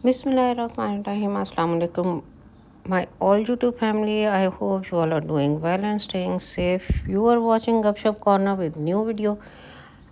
Bismillahirrahmanirrahim. Assalamu alaikum. My all YouTube family, I hope you all are doing well and staying safe. You are watching Gupshup Corner with new video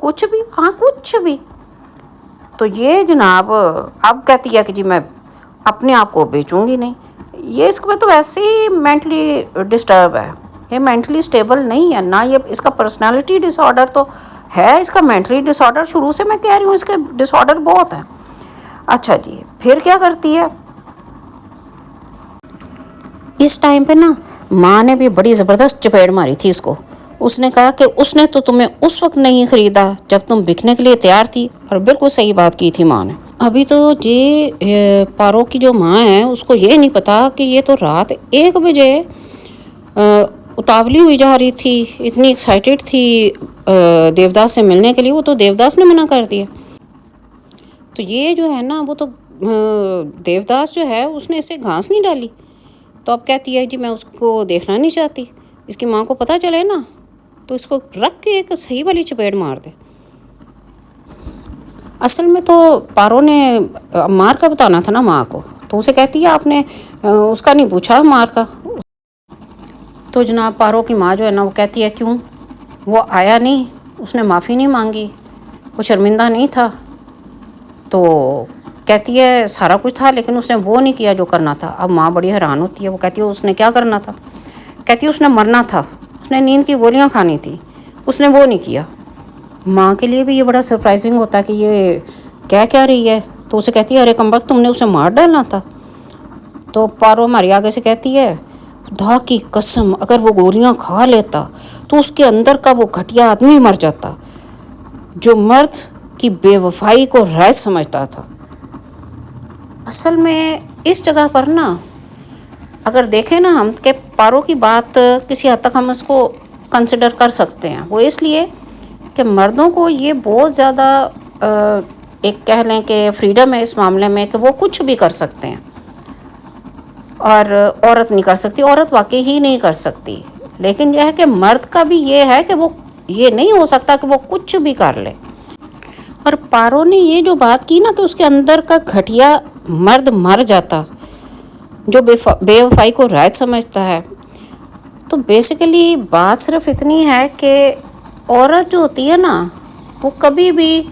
کچھ بھی، ہاں کچھ بھی. تو یہ جناب اب کہتی ہے کہ جی میں اپنے آپ کو بیچوں گی نہیں. یہ اس میں تو ویسے ہی مینٹلی ڈسٹرب ہے، یہ مینٹلی اسٹیبل نہیں ہے نا. یہ اس کا پرسنالٹی ڈس آرڈر تو ہے، اس کا مینٹلی ڈس آرڈر شروع سے میں کہہ رہی ہوں اس کے ڈس آرڈر بہت ہیں. اچھا جی، پھر کیا کرتی ہے اس ٹائم پہ نا، ماں نے بھی بڑی زبردست چپیڑ ماری تھی اس کو. اس نے کہا کہ اس نے تو تمہیں اس وقت نہیں خریدا جب تم بکنے کے لیے تیار تھی. اور بالکل صحیح بات کی تھی ماں نے. ابھی تو جی پارو کی جو ماں ہے اس کو یہ نہیں پتا کہ یہ تو رات 1 بجے اتاولی ہوئی جا رہی تھی، اتنی ایکسائٹیڈ تھی دیوداس سے ملنے کے لیے. وہ تو دیوداس نے منع کر دیا. تو یہ جو ہے نا، وہ تو دیوداس جو ہے اس نے اسے گھاس نہیں ڈالی. تو اب کہتی ہے جی میں اس کو دیکھنا نہیں چاہتی. اس کی ماں کو پتہ چلے نا تو اس کو رکھ کے ایک صحیح والی چپیڑ مار دے. اصل میں تو پارو نے مار کا بتانا تھا نا ماں کو. تو اسے کہتی ہے آپ نے اس کا نہیں پوچھا مار کا. تو جناب پارو کی ماں جو ہے نا وہ کہتی ہے کیوں، وہ آیا نہیں، اس نے معافی نہیں مانگی، وہ شرمندہ نہیں تھا. تو کہتی ہے سارا کچھ تھا لیکن اس نے وہ نہیں کیا جو کرنا تھا. اب ماں بڑی حیران ہوتی ہے. وہ کہتی ہے اس نے کیا کرنا تھا؟ کہتی ہے اس نے مرنا تھا، اس نے نیند کی گولیاں کھانی تھی، اس نے وہ نہیں کیا. ماں کے لیے بھی یہ بڑا سرپرائزنگ ہوتا ہے کہ یہ کیا رہی ہے. تو اسے کہتی ہے ارے کمبخت تم نے اسے مار ڈالنا تھا. تو پارو ہماری آگے سے کہتی ہے خدا کی قسم اگر وہ گولیاں کھا لیتا تو اس کے اندر کا وہ گھٹیا آدمی مر جاتا جو مرد کی بے وفائی کو رائج سمجھتا تھا. اصل میں اس جگہ پر نا اگر دیکھیں نا ہم کہ پارو کی بات کسی حد تک ہم اس کو کنسیڈر کر سکتے ہیں. وہ اس لیے کہ مردوں کو یہ بہت زیادہ ایک کہہ لیں کہ فریڈم ہے اس معاملے میں کہ وہ کچھ بھی کر سکتے ہیں اور عورت نہیں کر سکتی. عورت واقعی ہی نہیں کر سکتی. لیکن یہ ہے کہ مرد کا بھی یہ ہے کہ وہ یہ نہیں ہو سکتا کہ وہ کچھ بھی کر لے. اور پارو نے یہ جو بات کی نا کہ اس کے اندر کا گھٹیا مرد مر جاتا جو بے وفائی کو رائج سمجھتا ہے. تو بیسیکلی بات صرف اتنی ہے کہ عورت جو ہوتی ہے نا وہ کبھی بھی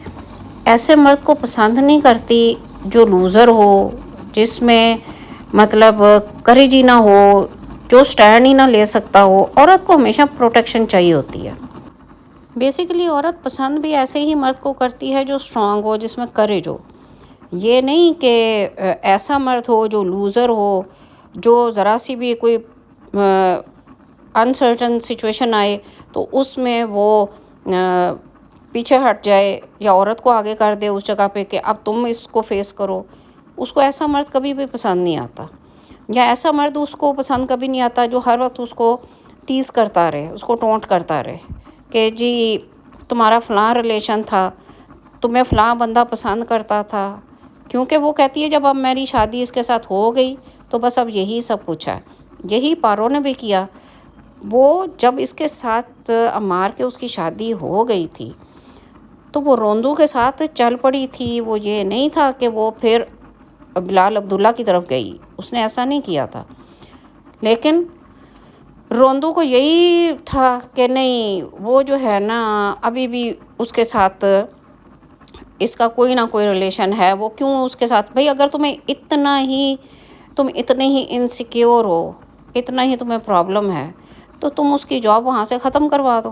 ایسے مرد کو پسند نہیں کرتی جو لوزر ہو، جس میں مطلب کریج ہی نہ ہو، جو سٹینڈ ہی نہ لے سکتا ہو. عورت کو ہمیشہ پروٹیکشن چاہیے ہوتی ہے. بیسیکلی عورت پسند بھی ایسے ہی مرد کو کرتی ہے جو اسٹرانگ ہو، جس میں کریج ہو. یہ نہیں کہ ایسا مرد ہو جو لوزر ہو، جو ذرا سی بھی کوئی انسرٹن سچویشن آئے تو اس میں وہ پیچھے ہٹ جائے یا عورت کو آگے کر دے اس جگہ پہ کہ اب تم اس کو فیس کرو. اس کو ایسا مرد کبھی بھی پسند نہیں آتا. یا ایسا مرد اس کو پسند کبھی نہیں آتا جو ہر وقت اس کو ٹیز کرتا رہے، اس کو ٹونٹ کرتا رہے کہ جی تمہارا فلاں ریلیشن تھا، تمہیں فلاں بندہ پسند کرتا تھا. کیونکہ وہ کہتی ہے جب اب میری شادی اس کے ساتھ ہو گئی تو بس اب یہی سب کچھ ہے. یہی پارو نے بھی کیا. وہ جب اس کے ساتھ مار کے اس کی شادی ہو گئی تھی تو وہ روندو کے ساتھ چل پڑی تھی. وہ یہ نہیں تھا کہ وہ پھر بلال عبداللہ کی طرف گئی، اس نے ایسا نہیں کیا تھا. لیکن روندو کو یہی تھا کہ نہیں وہ جو ہے نا ابھی بھی اس کے ساتھ اس کا کوئی نہ کوئی ریلیشن ہے. وہ کیوں اس کے ساتھ، بھئی اگر تم اتنے ہی انسیکیور ہو، اتنا ہی تمہیں پرابلم ہے تو تم اس کی جاب وہاں سے ختم کروا دو.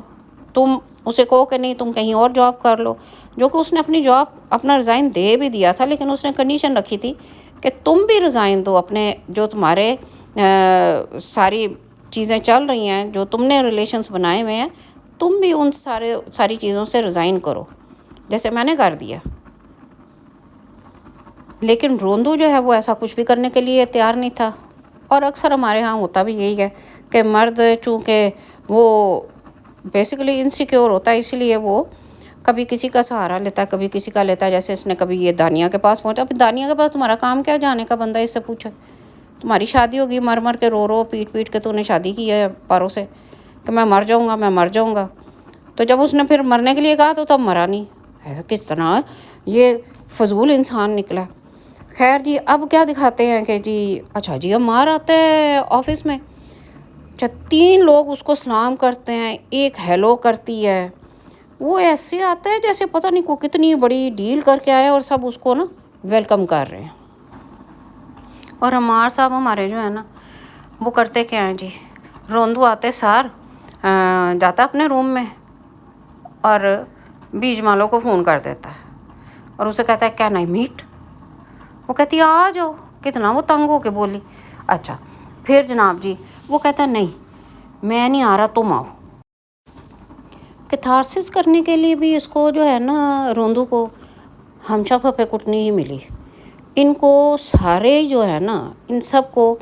تم اسے کہو کہ نہیں تم کہیں اور جاب کر لو. جو کہ اس نے اپنی جاب اپنا ریزائن دے بھی دیا تھا، لیکن اس نے کنڈیشن رکھی تھی کہ تم بھی ریزائن دو اپنے جو تمہارے ساری چیزیں چل رہی ہیں، جو تم نے ریلیشنز بنائے ہوئے ہیں، تم بھی ان ساری چیزوں سے ریزائن کرو جیسے میں نے کر دیا. لیکن روندو جو ہے وہ ایسا کچھ بھی کرنے کے لیے تیار نہیں تھا. اور اکثر ہمارے ہاں ہوتا بھی یہی ہے کہ مرد چونکہ وہ بیسیکلی انسیکیور ہوتا ہے، اسی لیے وہ کبھی کسی کا سہارا لیتا ہے، کبھی کسی کا لیتا ہے. جیسے اس نے کبھی یہ دانیہ کے پاس پہنچا. اب دانیہ کے پاس تمہارا کام کیا جانے کا؟ بندہ اس سے پوچھے تمہاری شادی ہوگی، مر مر کے رو پیٹ پیٹ کے تو نے شادی کی ہے پارو سے کہ میں مر جاؤں گا. تو جب اس نے پھر مرنے کے لیے کہا تو تب مرا نہیں. کس طرح یہ فضول انسان نکلا. خیر جی، اب کیا دکھاتے ہیں کہ جی اچھا جی اب مار آتا ہے آفس میں. 3 لوگ اس کو سلام کرتے ہیں، ایک ہیلو کرتی ہے وہ ایسے آتا ہے جیسے پتہ نہیں کو کتنی بڑی ڈیل کر کے آیا اور سب اس کو نا ویلکم کر رہے ہیں. اور عمار صاحب ہمارے جو ہے نا وہ کرتے کیا ہیں جی، روندو آتے سار جاتا اپنے روم میں اور بیج مالو کو فون کر دیتا ہے اور اسے کہتا ہے کین آئی میٹ. وہ کہتی ہے آ جاؤ. کتنا وہ تنگ ہو کے بولی. اچھا پھر جناب جی وہ کہتا ہے نہیں میں نہیں آ رہا تم آؤ. کیتھارسس کرنے کے لیے بھی اس کو جو ہے نا روندو کو ہمشا پھپے کٹنی ہی ملی. ان کو سارے جو ہے نا ان سب کو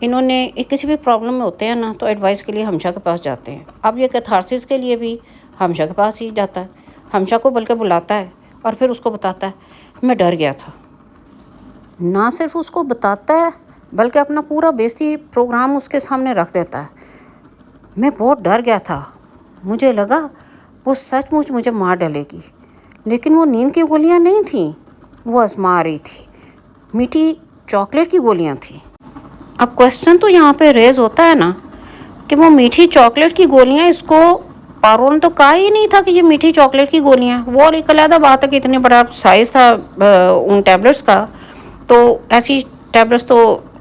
انہوں نے کسی بھی پرابلم میں ہوتے ہیں نا تو ایڈوائس کے لیے ہمشا کے پاس جاتے ہیں. اب یہ کیتھارسس کے لیے بھی ہمشا کے پاس ہی جاتا ہے. ہمشا کو بلکہ بلاتا ہے اور پھر اس کو بتاتا ہے میں ڈر گیا تھا. نہ صرف اس کو بتاتا ہے بلکہ اپنا پورا بیستی پروگرام اس کے سامنے رکھ دیتا ہے. میں بہت ڈر گیا تھا، مجھے لگا وہ سچ مچ مجھے مار ڈالے گی، لیکن وہ نیند کی گولیاں نہیں تھیں، وہ آزما رہی تھی. میٹھی چاکلیٹ کی گولیاں تھیں. اب کوشچن تو یہاں پہ ریز ہوتا ہے نا کہ وہ میٹھی چاکلیٹ کی گولیاں اس کو پارو نے تو کہا ہی نہیں تھا کہ یہ میٹھی چاکلیٹ کی گولیاں. وہ ایک علیحدہ بات ہے کہ اتنے بڑا سائز تھا ان ٹیبلٹس کا، تو ایسی ٹیبلٹس تو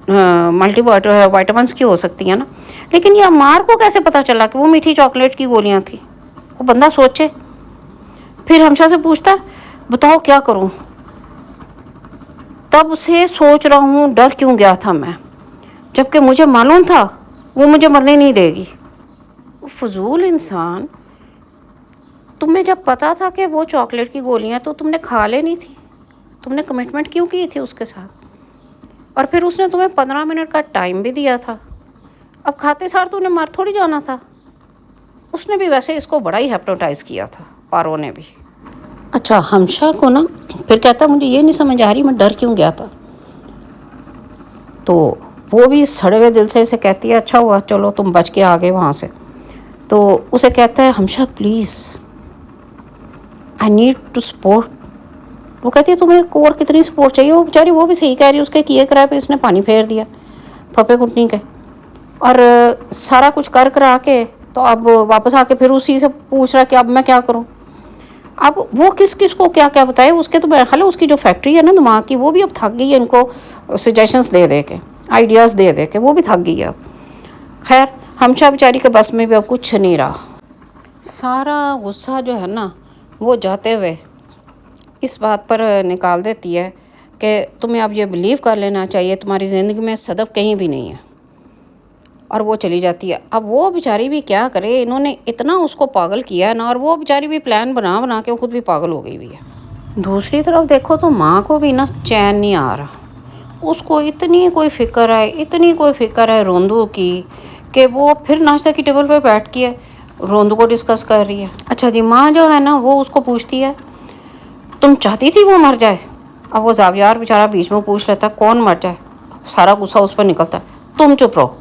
ملٹی وائٹامنس کی ہو سکتی ہیں نا. لیکن یہ عمار کو کیسے پتہ چلا کہ وہ میٹھی چاکلیٹ کی گولیاں تھیں؟ وہ بندہ سوچے. پھر ہمشا سے پوچھتا ہے بتاؤ کیا کروں. تب سے سوچ رہا ہوں ڈر کیوں گیا تھا میں، جبکہ مجھے معلوم تھا وہ مجھے مرنے نہیں دے گی. فضول انسان، تمہیں جب پتا تھا کہ وہ چاکلیٹ کی گولیاں تو تم نے کھا لینی تھی. تم نے کمٹمنٹ کیوں کی تھی اس کے ساتھ؟ اور پھر اس نے تمہیں 15 منٹ کا ٹائم بھی دیا تھا. اب کھاتے سار تو نے مر تھوڑی جانا تھا. اس نے بھی ویسے اس کو بڑا ہی ہیپنوٹائز کیا تھا، پارو نے بھی. اچھا ہمشا کو نا پھر کہتا مجھے یہ نہیں سمجھ آ رہی میں ڈر کیوں گیا تھا. تو وہ بھی سڑے ہوئے دل سے اسے کہتی ہے اچھا ہوا چلو تم بچ کے آ گئے وہاں سے. تو اسے کہتا ہے ہمشا please I need to support. وہ کہتی ہے تمہیں اور کتنی سپورٹ چاہیے. وہ بیچاری وہ بھی صحیح کہہ رہی ہے، اس کے کیے کرائے پہ اس نے پانی پھیر دیا پھپے کٹنی کے، اور سارا کچھ کر کرا کے تو اب واپس آ کے پھر اسی سے پوچھ رہا کہ اب میں کیا کروں. اب وہ کس کس کو کیا کیا بتائے. اس کے تو میرا خیال ہے اس کی جو فیکٹری ہے نا دماغ کی وہ بھی اب تھک گئی ہے ان کو سجیشنس دے دے کے، آئیڈیاز دے دے کے، وہ بھی تھک گئی ہے اب. خیر ہمشا بیچاری کے بس میں بھی اب کچھ نہیں رہا. سارا غصہ جو ہے نا وہ جاتے ہوئے اس بات پر نکال دیتی ہے کہ تمہیں اب یہ بلیو کر لینا چاہیے تمہاری زندگی میں صدف کہیں بھی نہیں ہے. اور وہ چلی جاتی ہے. اب وہ بیچاری بھی کیا کرے، انہوں نے اتنا اس کو پاگل کیا ہے نا، اور وہ بیچاری بھی پلان بنا بنا کے خود بھی پاگل ہو گئی ہے. دوسری طرف دیکھو تو ماں کو بھی نا چین نہیں آ رہا. اس کو اتنی کوئی فکر ہے روندو کی کہ وہ پھر ناشتہ کی ٹیبل پہ بیٹھ کے روندو کو ڈسکس کر رہی ہے. اچھا جی ماں جو ہے نا وہ اس کو پوچھتی ہے تم چاہتی تھی وہ مر جائے. اب وہ زاویار بیچارہ بیچ میں پوچھ لیتا ہے کون مر جائے. سارا غصہ اس پر نکلتا ہے تم چپ رہو،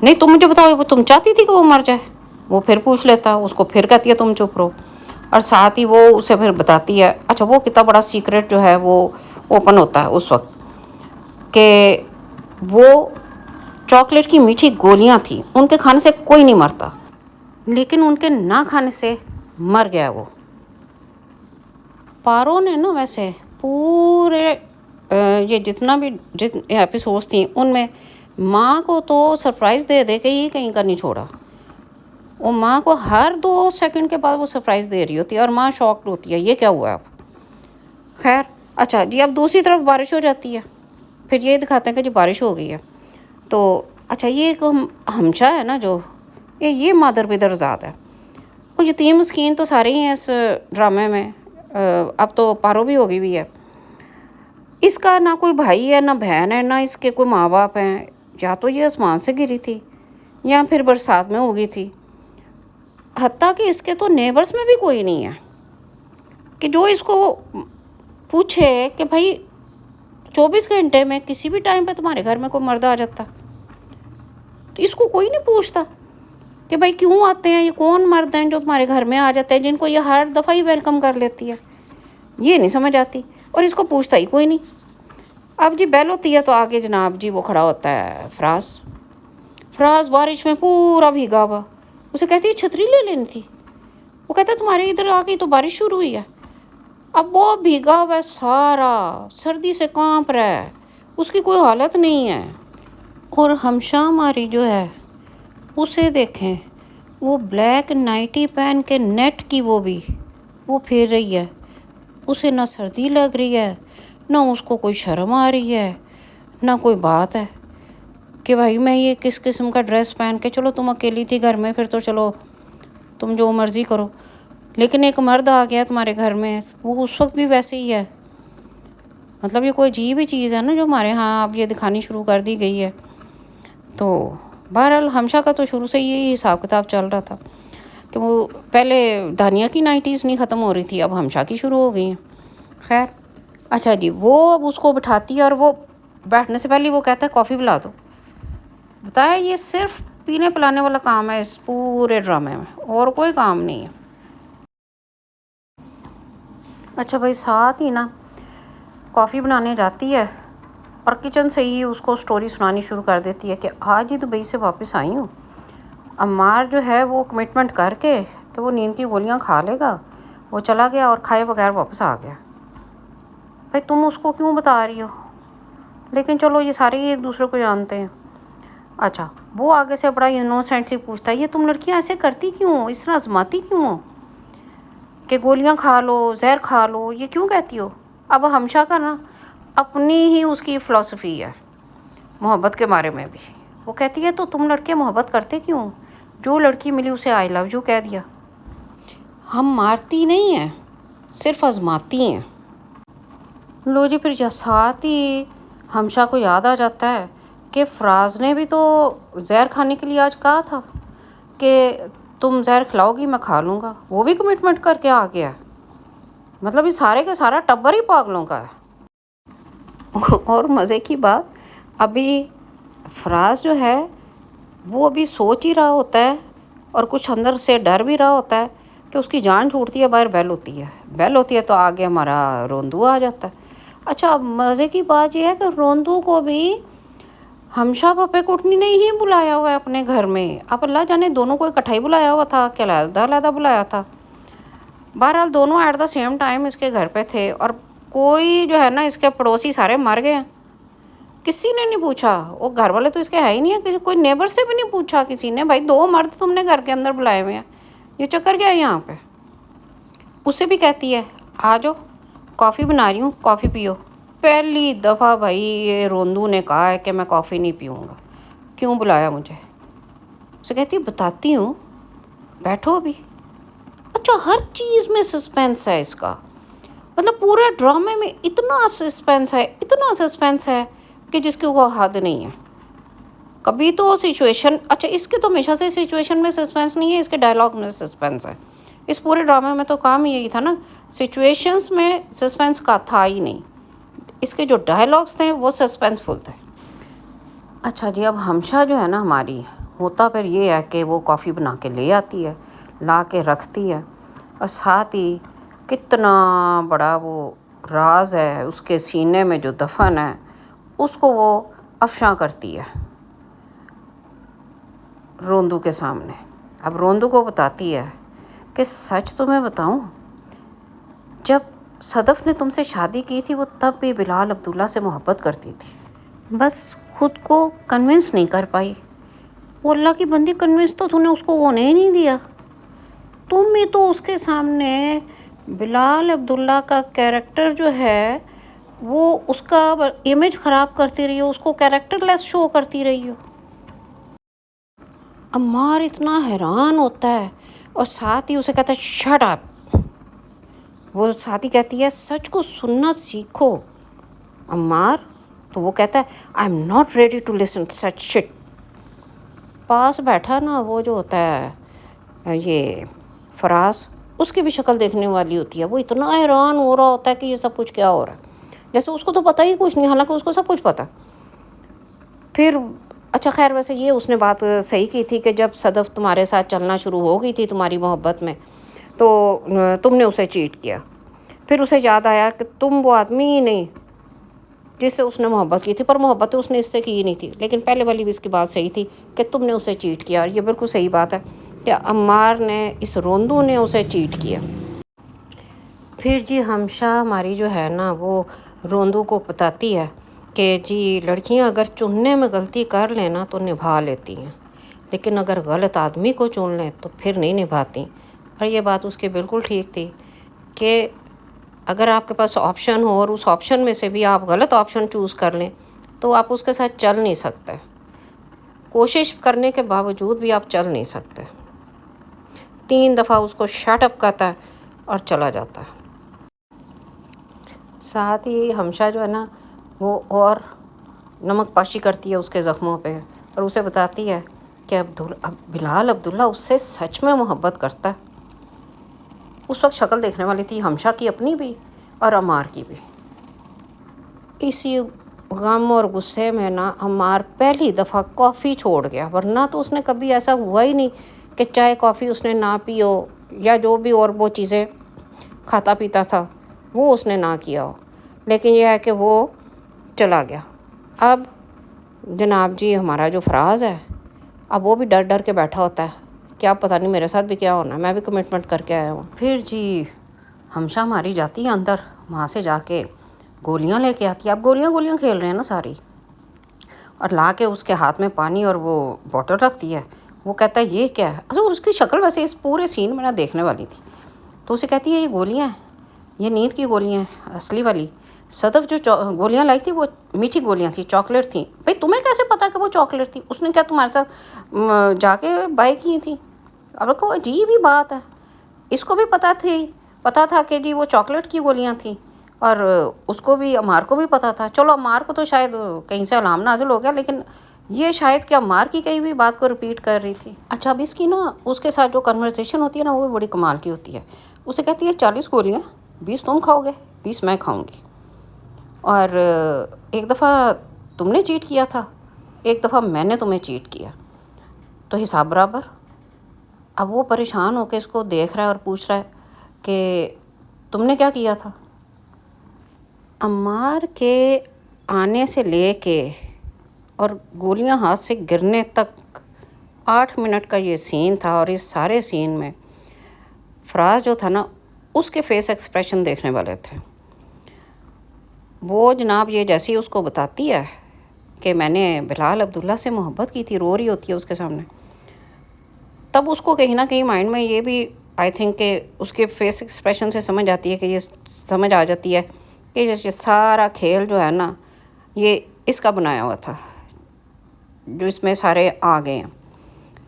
نہیں تم مجھے بتاؤ تم چاہتی تھی کہ وہ مر جائے. وہ پھر پوچھ لیتا ہے، اس کو پھر کہتی ہے تم چپ رہو، اور ساتھ ہی وہ اسے پھر بتاتی ہے. اچھا وہ کتنا بڑا سیکرٹ جو ہے وہ اوپن ہوتا ہے اس وقت کہ وہ چاکلیٹ کی میٹھی گولیاں تھیں، ان کے کھانے سے کوئی نہیں مرتا، لیکن ان کے نہ کھانے سے مر گیا وہ. پارو نے نا ویسے پورے یہ جتنا بھی ایپیسوڈس تھیں ان میں ماں کو تو سرپرائز دے دے کے ہی کہیں کا نہیں چھوڑا. وہ ماں کو ہر 2 سیکنڈ کے بعد وہ سرپرائز دے رہی ہوتی ہے اور ماں شاکڈ ہوتی ہے یہ کیا ہوا ہے اب. خیر اچھا جی اب دوسری طرف بارش ہو جاتی ہے. پھر یہ دکھاتے ہیں کہ جی بارش ہو گئی ہے. تو اچھا یہ ایک ہمشا ہے نا جو یہ مادر بدر ذات ہے. وہ یتیم مسکین تو سارے ہی ہیں اس ڈرامے میں. اب تو پارو بھی ہو گئی ہوئی ہے. اس کا نہ کوئی بھائی ہے نہ بہن ہے، نہ اس کے کوئی ماں باپ ہیں. یا تو یہ آسمان سے گری تھی یا پھر برسات میں ہو گئی تھی. حتیٰ کہ اس کے تو نیبرز میں بھی کوئی نہیں ہے کہ جو اس کو پوچھے کہ بھائی 24 گھنٹے میں کسی بھی ٹائم پہ تمہارے گھر میں کوئی مرد آ جاتا. تو اس کو کوئی نہیں پوچھتا کہ بھائی کیوں آتے ہیں، یہ کون مرد ہیں جو تمہارے گھر میں آ جاتے ہیں، جن کو یہ ہر دفعہ ہی ویلکم کر لیتی ہے. یہ نہیں سمجھ آتی اور اس کو پوچھتا ہی کوئی نہیں. اب جی بیل ہوتی ہے تو آگے جناب جی وہ کھڑا ہوتا ہے فراز بارش میں پورا بھیگا ہوا. اسے کہتی ہے چھتری لے لینی تھی. وہ کہتا ہے تمہارے ادھر آ گئی تو بارش شروع ہوئی ہے. اب وہ بھیگا ہوا ہے سارا، سردی سے کانپ رہا ہے، اس کی کوئی حالت نہیں ہے. اور ہمشا ہماری جو ہے اسے دیکھیں، وہ بلیک نائٹی پہن کے نیٹ کی وہ پھیر رہی ہے. اسے نہ سردی لگ رہی ہے، نہ اس کو کوئی شرم آ رہی ہے، نہ کوئی بات ہے کہ بھائی میں یہ کس قسم کا ڈریس پہن کے. چلو تم اکیلی تھی گھر میں، پھر تو چلو تم جو مرضی کرو، لیکن ایک مرد آ گیا تمہارے گھر میں، وہ اس وقت بھی ویسے ہی ہے. مطلب یہ کوئی عجیب ہی چیز ہے نا جو ہمارے ہاں اب یہ دکھانی شروع کر دی گئی ہے. تو بہرحال ہمشا کا تو شروع سے یہی حساب کتاب چل رہا تھا کہ وہ پہلے دانیہ کی نائٹیز نہیں ختم ہو رہی تھی، اب ہمشا کی شروع ہو گئی ہیں. خیر اچھا جی، وہ اب اس کو بٹھاتی ہے اور وہ بیٹھنے سے پہلے وہ کہتا ہے کافی پلا دو. بتایا یہ صرف پینے پلانے والا کام ہے اس پورے ڈرامے میں، اور کوئی کام نہیں ہے. اچھا بھائی، ساتھ ہی نا کافی بنانے جاتی ہے اور کچن سے ہی اس کو سٹوری سنانی شروع کر دیتی ہے کہ آج ہی دبئی سے واپس آئی ہوں. عمار جو ہے وہ کمٹمنٹ کر کے کہ وہ نیند کی گولیاں کھا لے گا، وہ چلا گیا اور کھائے بغیر واپس آ گیا. بھائی تم اس کو کیوں بتا رہی ہو؟ لیکن چلو یہ سارے ہی ایک دوسرے کو جانتے ہیں. اچھا، وہ آگے سے بڑا انوسینٹلی پوچھتا ہے یہ تم لڑکیاں ایسے کرتی کیوں ہو، اس طرح آزماتی کیوں ہو کہ گولیاں کھا لو، زہر کھا لو، یہ کیوں کہتی ہو؟ اب ہمشا کا نا اپنی ہی اس کی فلسفی ہے محبت کے بارے میں بھی. وہ کہتی ہے تو تم لڑکے محبت کرتے کیوں؟ جو لڑکی ملی اسے آئی لو یو کہہ دیا. ہم مارتی نہیں ہیں، صرف آزماتی ہیں. لو جی، پھر ساتھ ہی ہمشا کو یاد آ جاتا ہے کہ فراز نے بھی تو زہر کھانے کے لیے آج کہا تھا کہ تم زہر کھلاؤ گی میں کھا لوں گا. وہ بھی کمٹمنٹ کر کے آ گیا. مطلب یہ سارے کا سارا ٹبر ہی پاگلوں کا ہے. اور مزے کی بات، ابھی فراز جو ہے وہ ابھی سوچ ہی رہا ہوتا ہے اور کچھ اندر سے ڈر بھی رہا ہوتا ہے کہ اس کی جان چھوٹتی ہے. باہر بیل ہوتی ہے تو آگے ہمارا روندو آ جاتا ہے. اچھا، اب مزے کی بات یہ ہے کہ روندو کو بھی ہمشا پھپھے کٹنی نے ہی بلایا ہوا ہے اپنے گھر میں. اب اللہ جانے دونوں کو اکٹھا ہی بلایا ہوا تھا کہ علیحدہ علیحدہ بلایا تھا. بہرحال دونوں ایٹ دا سیم ٹائم اس کے گھر پہ تھے اور کوئی جو ہے نا اس کے پڑوسی سارے مر گئے ہیں. کسی نے نہیں پوچھا، وہ گھر والے تو اس کے ہے ہی نہیں ہے، کسی کوئی نیبر سے بھی نہیں پوچھا کسی نے. بھائی 2 مرد تم نے گھر کے اندر بلائے ہوئے ہیں، یہ چکر کیا ہے یہاں پہ؟ اسے بھی کہتی ہے آ جاؤ کافی بنا رہی ہوں، کافی پیو. پہلی دفعہ بھائی یہ روندو نے کہا ہے کہ میں کافی نہیں پیوں گا، کیوں بلایا مجھے؟ اسے کہتی ہے بتاتی ہوں، بیٹھو ابھی. اچھا، ہر چیز میں سسپینس ہے اس کا. مطلب پورے ڈرامے میں اتنا سسپینس ہے کہ جس کی وہ حد نہیں ہے. کبھی تو سچویشن، اچھا اس کے تو ہمیشہ سے سچویشن میں سسپینس نہیں ہے، اس کے ڈائلاگ میں سسپینس ہے. اس پورے ڈرامے میں تو کام یہی تھا نا، سچویشنز میں سسپینس کا تھا ہی نہیں. اس کے جو ڈائلاگس تھے وہ سسپینس فل تھے. اچھا جی، اب ہمشا جو ہے نا ہماری، ہوتا پھر یہ ہے کہ وہ کافی بنا کے لے آتی ہے، لا کے رکھتی ہے، اور ساتھ ہی کتنا بڑا وہ راز ہے اس کے سینے میں جو دفن ہے اس کو وہ افشاں کرتی ہے روندو کے سامنے. اب روندو کو بتاتی ہے کہ سچ تمہیں بتاؤں، جب صدف نے تم سے شادی کی تھی وہ تب بھی بلال عبداللہ سے محبت کرتی تھی، بس خود کو کنونس نہیں کر پائی. وہ اللہ کی بندی، کنونس تو تم نے اس کو ہونے ہی نہیں دیا. تم بھی تو اس کے سامنے بلال عبداللہ کا کیریکٹر جو ہے وہ اس کا امیج خراب کرتی رہی ہو، اس کو کیریکٹر لیس شو کرتی رہی ہو. عمار اتنا حیران ہوتا ہے اور ساتھ ہی اسے کہتا ہے شٹ اپ. وہ ساتھ ہی کہتی ہے سچ کو سننا سیکھو عمار. تو وہ کہتا ہے I am not ready to listen such shit. پاس بیٹھا نا وہ جو ہوتا ہے یہ فراز، اس کی بھی شکل دیکھنے والی ہوتی ہے. وہ اتنا حیران ہو رہا ہوتا ہے کہ یہ سب کچھ کیا ہو رہا ہے، جیسے اس کو تو پتہ ہی کچھ نہیں، حالانکہ اس کو سب کچھ پتہ. پھر اچھا خیر، ویسے یہ اس نے بات صحیح کی تھی کہ جب صدف تمہارے ساتھ چلنا شروع ہو گئی تھی تمہاری محبت میں تو تم نے اسے چیٹ کیا. پھر اسے یاد آیا کہ تم وہ آدمی ہی نہیں جس سے اس نے محبت کی تھی، پر محبت تو اس نے اس سے کی ہی نہیں تھی. لیکن پہلے والی بھی اس کی بات صحیح تھی کہ تم نے اسے چیٹ کیا، اور یہ بالکل صحیح بات ہے کہ عمار نے اس روندو نے اسے چیٹ کیا۔ پھر جی ہمشہ ہماری جو ہے نا وہ روندو کو بتاتی ہے کہ جی لڑکیاں اگر چننے میں غلطی کر لیں نا تو نبھا لیتی ہیں، لیکن اگر غلط آدمی کو چن لیں تو پھر نہیں نبھاتی۔ اور یہ بات اس کی بالکل ٹھیک تھی کہ اگر آپ کے پاس آپشن ہو اور اس آپشن میں سے بھی آپ غلط آپشن چوز کر لیں تو آپ اس کے ساتھ چل نہیں سکتے، کوشش کرنے کے باوجود بھی آپ چل نہیں سکتے۔ 3 دفعہ اس کو شٹ اپ کہتا ہے اور چلا جاتا ہے۔ ساتھ ہی ہمشہ جو ہے نا وہ اور نمک پاشی کرتی ہے اس کے زخموں پہ اور اسے بتاتی ہے کہ بلال عبداللہ اس سے سچ میں محبت کرتا ہے۔ اس وقت شکل دیکھنے والی تھی ہمشہ کی اپنی بھی اور عمار کی بھی۔ اسی غم اور غصے میں نا عمار پہلی دفعہ کافی چھوڑ گیا، ورنہ تو اس نے کبھی ایسا ہوا ہی نہیں کہ چائے کافی اس نے نہ پی ہو یا جو بھی اور وہ چیزیں کھاتا پیتا تھا وہ اس نے نہ کیا ہو، لیکن یہ ہے کہ وہ چلا گیا۔ اب جناب جی ہمارا جو فراز ہے اب وہ بھی ڈر ڈر کے بیٹھا ہوتا ہے کہ اب پتہ نہیں میرے ساتھ بھی کیا ہونا ہے، میں بھی کمٹمنٹ کر کے آیا ہوں۔ پھر جی ہمشہ ہماری جاتی ہے اندر، وہاں سے جا کے گولیاں لے کے آتی ہے۔ اب گولیاں کھیل رہے ہیں نا ساری، اور لا کے اس کے ہاتھ میں پانی اور وہ بوٹل رکھتی ہے۔ وہ کہتا ہے یہ کیا ہے؟ اصل اس کی شکل ویسے اس پورے سین میں نہ دیکھنے والی تھی، تو اسے کہتی ہے یہ گولیاں ہیں، یہ نیند کی گولیاں ہیں اصلی والی۔ صدف جو گولیاں لائی تھی وہ میٹھی گولیاں تھیں، چاکلیٹ تھیں۔ بھئی تمہیں کیسے پتا کہ وہ چاکلیٹ تھی؟ اس نے کیا تمہارے ساتھ جا کے بائی کی تھی؟ اب رکھو عجیب ہی بات ہے، اس کو بھی پتا تھا کہ جی وہ چاکلیٹ کی گولیاں تھیں، اور اس کو بھی عمار کو بھی پتا تھا۔ چلو عمار کو تو شاید کہیں سے الہام نازل ہو گیا، لیکن یہ شاید کہ عمار کی کئی بھی بات کو ریپیٹ کر رہی تھی۔ اچھا اب اس کی نا اس کے ساتھ جو کنورسیشن ہوتی ہے نا وہ بھی بڑی کمال کی ہوتی ہے۔ اسے کہتی ہے 40 گولیاں 20 تم کھاؤ گے 20 میں کھاؤں گی، اور ایک دفعہ تم نے چیٹ کیا تھا، ایک دفعہ میں نے تمہیں چیٹ کیا، تو حساب برابر۔ اب وہ پریشان ہو کے اس کو دیکھ رہا ہے اور پوچھ رہا ہے کہ تم نے کیا کیا تھا؟ عمار کے آنے سے لے کے اور گولیاں ہاتھ سے گرنے تک 8 منٹ کا یہ سین تھا، اور اس سارے سین میں فراز جو تھا نا اس کے فیس ایکسپریشن دیکھنے والے تھے۔ وہ جناب یہ جیسی اس کو بتاتی ہے کہ میں نے بلال عبداللہ سے محبت کی تھی، رو رہی ہوتی ہے اس کے سامنے، تب اس کو کہیں نہ کہیں مائنڈ میں یہ بھی آئی تھنک کہ اس کے فیس ایکسپریشن سے سمجھ آتی ہے کہ یہ سمجھ آ جاتی ہے کہ یہ سارا کھیل جو ہے نا یہ اس کا بنایا ہوا تھا، جو اس میں سارے آ گئے ہیں۔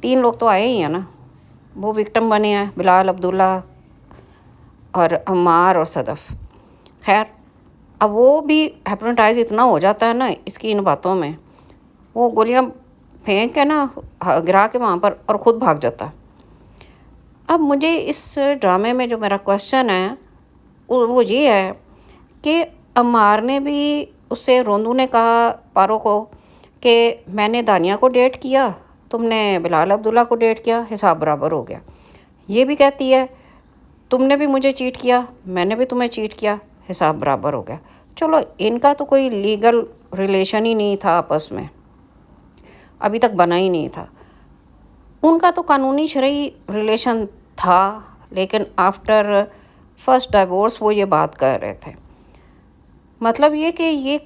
3 لوگ تو آئے ہی ہیں نا، وہ وکٹم بنے ہیں، بلال عبداللہ اور عمار اور صدف۔ خیر اب وہ بھی ہیپنوٹائز اتنا ہو جاتا ہے نا اس کی ان باتوں میں، وہ گولیاں پھینک کے نا گرا کے وہاں پر اور خود بھاگ جاتا ہے۔ اب مجھے اس ڈرامے میں جو میرا کویشچن ہے وہ یہ ہے کہ عمار نے بھی اس سے روندو نے کہا پارو کو کہ میں نے دانیہ کو ڈیٹ کیا، تم نے بلال عبداللہ کو ڈیٹ کیا، حساب برابر ہو گیا۔ یہ بھی کہتی ہے تم نے بھی مجھے چیٹ کیا، میں نے بھی تمہیں چیٹ کیا، حساب برابر ہو گیا۔ چلو ان کا تو کوئی لیگل ریلیشن ہی نہیں تھا آپس میں، ابھی تک بنا ہی نہیں تھا، ان کا تو قانونی شرعی ریلیشن تھا، لیکن آفٹر فرسٹ ڈائیورس وہ یہ بات کر رہے تھے۔ مطلب یہ کہ یہ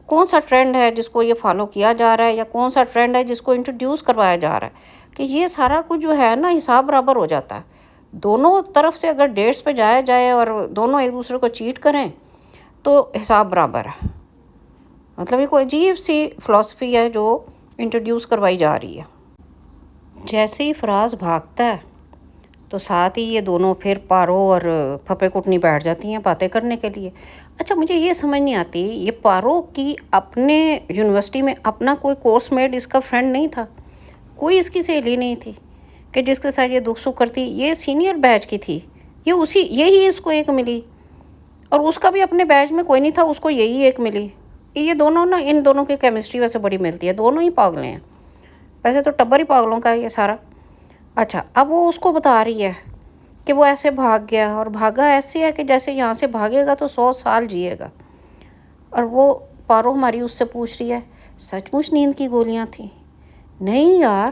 کون سا ٹرینڈ ہے جس کو یہ فالو کیا جا رہا ہے، یا کون سا ٹرینڈ ہے جس کو انٹروڈیوس کروایا جا رہا ہے کہ یہ سارا کچھ جو ہے نا حساب برابر ہو جاتا ہے، دونوں طرف سے اگر ڈیٹس پہ جایا جائے اور دونوں ایک دوسرے کو چیٹ کریں تو حساب برابر ہے۔ مطلب یہ کوئی عجیب سی فلسفی ہے جو انٹروڈیوس کروائی جا رہی ہے۔ جیسے ہی فراز بھاگتا ہے تو ساتھ ہی یہ دونوں پھر پارو اور پھپے کٹنی بیٹھ جاتی ہیں باتیں کرنے کے لیے۔ اچھا مجھے یہ سمجھ نہیں آتی، یہ پارو کی اپنے یونیورسٹی میں اپنا کوئی کورس میٹ اس کا فرینڈ نہیں تھا، کوئی اس کی سہیلی نہیں تھی کہ جس کے ساتھ یہ دکھ سکھ کرتی؟ یہ سینئر بیچ کی تھی، یہی اس کو ایک ملی، اور اس کا بھی اپنے بیچ میں کوئی نہیں تھا، اس کو یہی ایک ملی۔ یہ دونوں نا ان دونوں کی کیمسٹری ویسے بڑی ملتی ہے، دونوں ہی پاگلے ہیں، ویسے تو ٹبر ہی پاگلوں کا ہے یہ سارا۔ اچھا اب وہ اس کو بتا رہی ہے کہ وہ ایسے بھاگ گیا، اور بھاگا ایسے ہے کہ جیسے یہاں سے بھاگے گا تو 100 سال جیے گا، اور وہ پارو ہماری اس سے پوچھ رہی ہے سچ مچ نیند کی گولیاں تھیں؟ نہیں یار